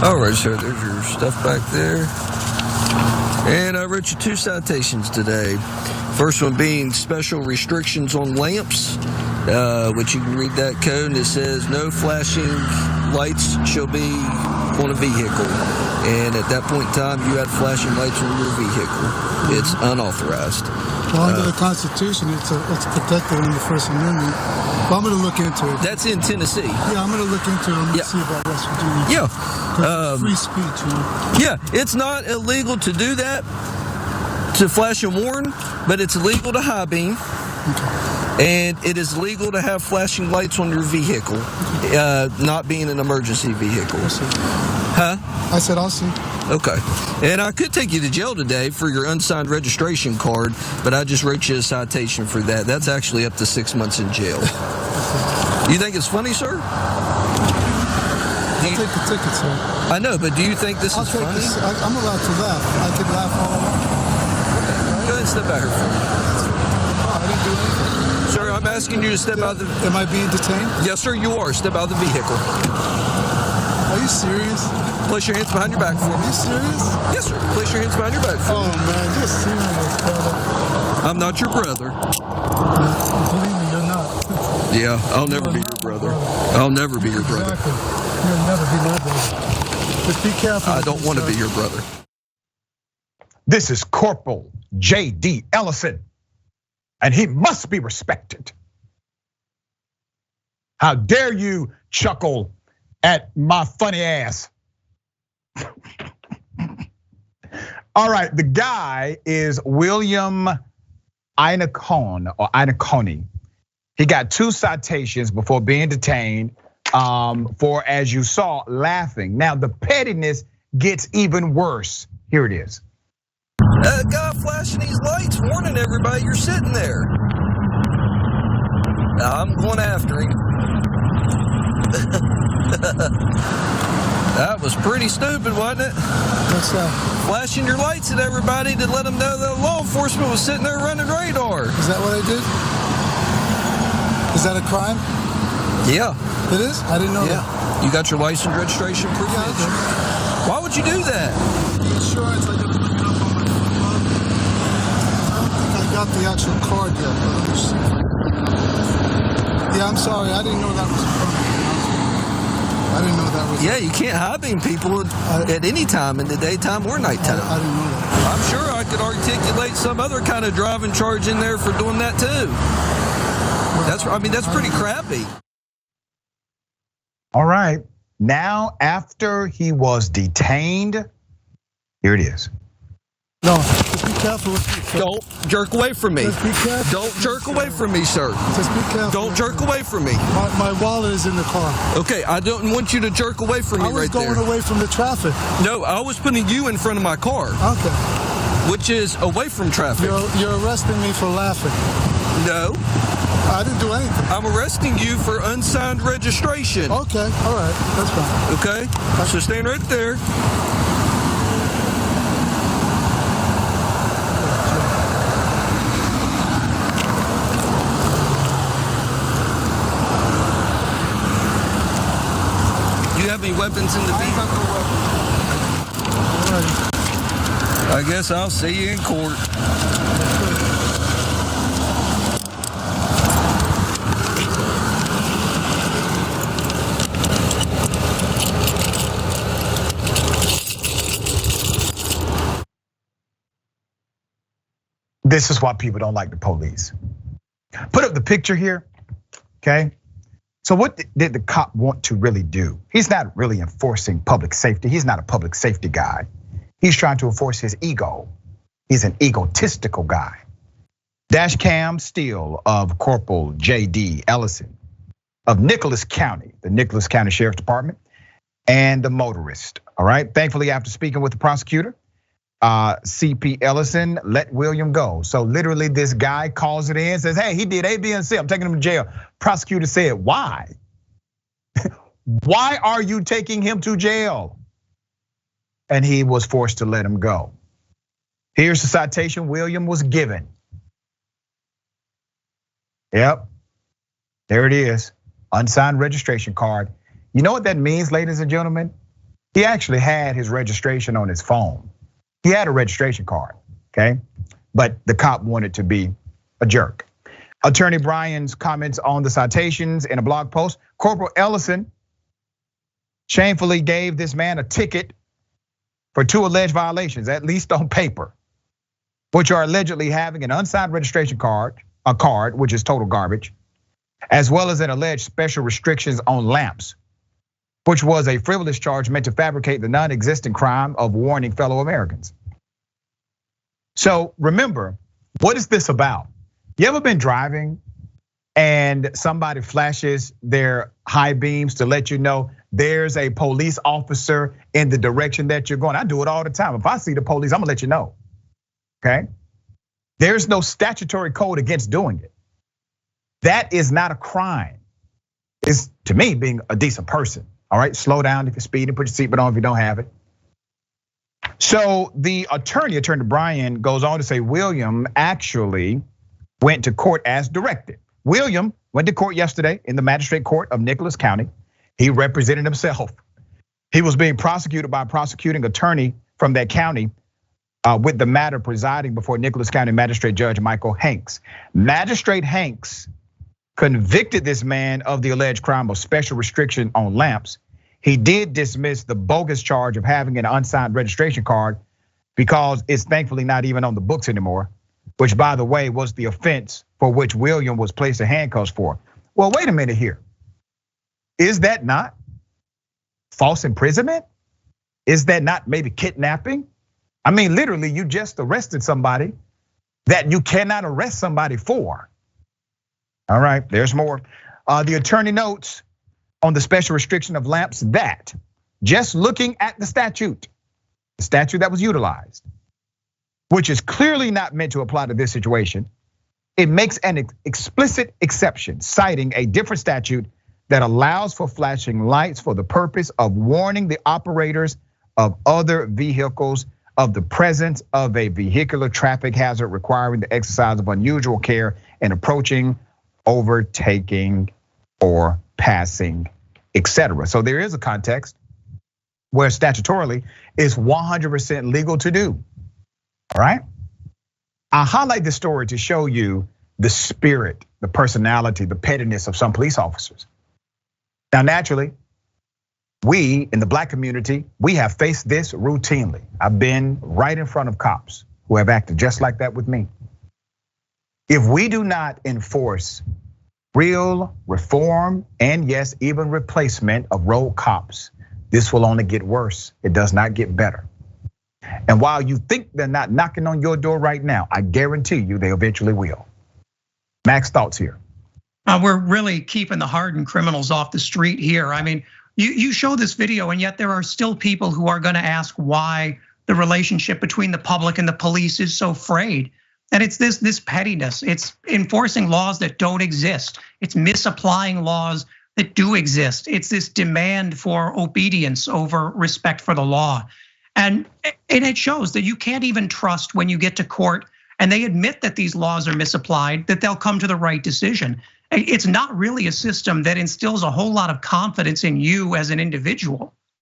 All right, so there's your stuff back there. And I wrote you 2 citations today. First one being special restrictions on lamps, which you can read that code, and it says no flashing lights shall be on a vehicle. And at that point in time, you had flashing lights on your vehicle. It's unauthorized. Well, under the Constitution, it's protected in the First Amendment. But I'm going to look into it. That's in Tennessee. Yeah, I'm going to look into it. I'm going to see about West Virginia. Yeah. Free speech, you know? Yeah, it's not illegal to do that, to flash and warn, but it's illegal to high beam. Okay. And it is legal to have flashing lights on your vehicle, not being an emergency vehicle. I'll see. Huh? I said I'll see. Okay. And I could take you to jail today for your unsigned registration card, but I just wrote you a citation for that. That's actually up to 6 months in jail. You think it's funny, sir? I'll take the ticket, sir. I know, but do you think this is funny? I'm allowed to laugh. I can laugh all along. Go ahead and step out here for me. Oh, I didn't do anything. Sir, I'm asking you to step out the... Am I being detained? Yes, sir, you are. Step out of the vehicle. Are you serious? Place your hands behind your back for Are me. you serious? Yes, sir. Place your hands behind your back for me. Oh, man, you're serious, brother. I'm not your brother. Believe me, you're not. Yeah, I'll never be your brother. I'll never be your brother. Exactly. You'll never be my brother. But be careful. I don't want to be your brother. This is Corporal J.D. Ellison, and he must be respected. How dare you chuckle at my funny ass? All right, the guy is William Inacone. He got 2 citations before being detained for, as you saw, laughing. Now, the pettiness gets even worse. Here it is. Guy flashing these lights, warning everybody you're sitting there. I'm going after him. That was pretty stupid, wasn't it? What's that? Flashing your lights at everybody to let them know that law enforcement was sitting there running radar. Is that what I did? Is that a crime? Yeah. It is? I didn't know that. You got your license registration proof? Yeah, I did. Why would you do that? The insurance, I got to look it up on my phone. I don't think I got the actual card yet. Yeah, I'm sorry. I didn't know that was a crime. I didn't know that was. Yeah, you can't high beam people at any time in the daytime or nighttime. I didn't know that. I'm sure I could articulate some other kind of driving charge in there for doing that too. That's pretty crappy. All right, now after he was detained, here it is. No, just be careful with me. Don't jerk away from me. Just be careful. Don't jerk away from me, sir. Just be careful. Don't jerk away from me. My wallet is in the car. Okay, I don't want you to jerk away from me I was right there. going away from the traffic. No, I was putting you in front of my car, Okay. which is away from traffic. You're arresting me for laughing. No, I didn't do anything. I'm arresting you for unsigned registration. Okay, all right, that's fine. Okay, so stand right there. Do you have any weapons in the vehicle? All right. I guess I'll see you in court. This is why people don't like the police. Put up the picture here, okay? So what did the cop want to really do? He's not really enforcing public safety. He's not a public safety guy. He's trying to enforce his ego. He's an egotistical guy. Dash cam still of Corporal J.D. Ellison of Nicholas County, the Nicholas County Sheriff's Department, and the motorist, all right? Thankfully, after speaking with the prosecutor, CP Ellison let William go. So literally this guy calls it in, says, hey, he did A, B, and C, I'm taking him to jail. Prosecutor said, why? Why are you taking him to jail? And he was forced to let him go. Here's the citation William was given. Yep, there it is, unsigned registration card. You know what that means, ladies and gentlemen? He actually had his registration on his phone. He had a registration card, okay? But the cop wanted to be a jerk. Attorney Bryan's comments on the citations in a blog post. Corporal Ellison shamefully gave this man a ticket for 2 alleged violations, at least on paper, which are allegedly having an unsigned registration card, a card, which is total garbage, as well as an alleged special restrictions on lamps, which was a frivolous charge meant to fabricate the non-existent crime of warning fellow Americans. So remember, what is this about? You ever been driving and somebody flashes their high beams to let you know there's a police officer in the direction that you're going? I do it all the time. If I see the police, I'm gonna let you know, okay? There's no statutory code against doing it. That is not a crime. It's, to me, being a decent person, all right? Slow down if you're speeding, put your seatbelt on if you don't have it. So the attorney Bryan, goes on to say William actually went to court as directed. William went to court yesterday in the magistrate court of Nicholas County. He represented himself. He was being prosecuted by a prosecuting attorney from that county with the matter presiding before Nicholas County Magistrate Judge Michael Hanks. Magistrate Hanks convicted this man of the alleged crime of special restriction on lamps. He did dismiss the bogus charge of having an unsigned registration card because it's thankfully not even on the books anymore, which, by the way, was the offense for which William was placed in handcuffs for. Well, wait a minute here. Is that not false imprisonment? Is that not maybe kidnapping? I mean, literally, you just arrested somebody that you cannot arrest somebody for. All right, there's more. The attorney notes on the special restriction of lamps that just looking at the statute that was utilized, which is clearly not meant to apply to this situation, it makes an explicit exception, citing a different statute that allows for flashing lights for the purpose of warning the operators of other vehicles of the presence of a vehicular traffic hazard requiring the exercise of unusual care in approaching, overtaking, or passing, etc. So there is a context where statutorily it's 100% legal to do. All right. I highlight this story to show you the spirit, the personality, the pettiness of some police officers. Now, naturally, we in the black community, we have faced this routinely. I've been right in front of cops who have acted just like that with me. If we do not enforce real reform and yes, even replacement of road cops, this will only get worse. It does not get better. And while you think they're not knocking on your door right now, I guarantee you they eventually will. Max, thoughts here? We're really keeping the hardened criminals off the street here. I mean, you show this video and yet there are still people who are gonna ask why the relationship between the public and the police is so frayed. And it's this pettiness, it's enforcing laws that don't exist. It's misapplying laws that do exist. It's this demand for obedience over respect for the law. And it shows that you can't even trust when you get to court and they admit that these laws are misapplied, that they'll come to the right decision. It's not really a system that instills a whole lot of confidence in you as an individual.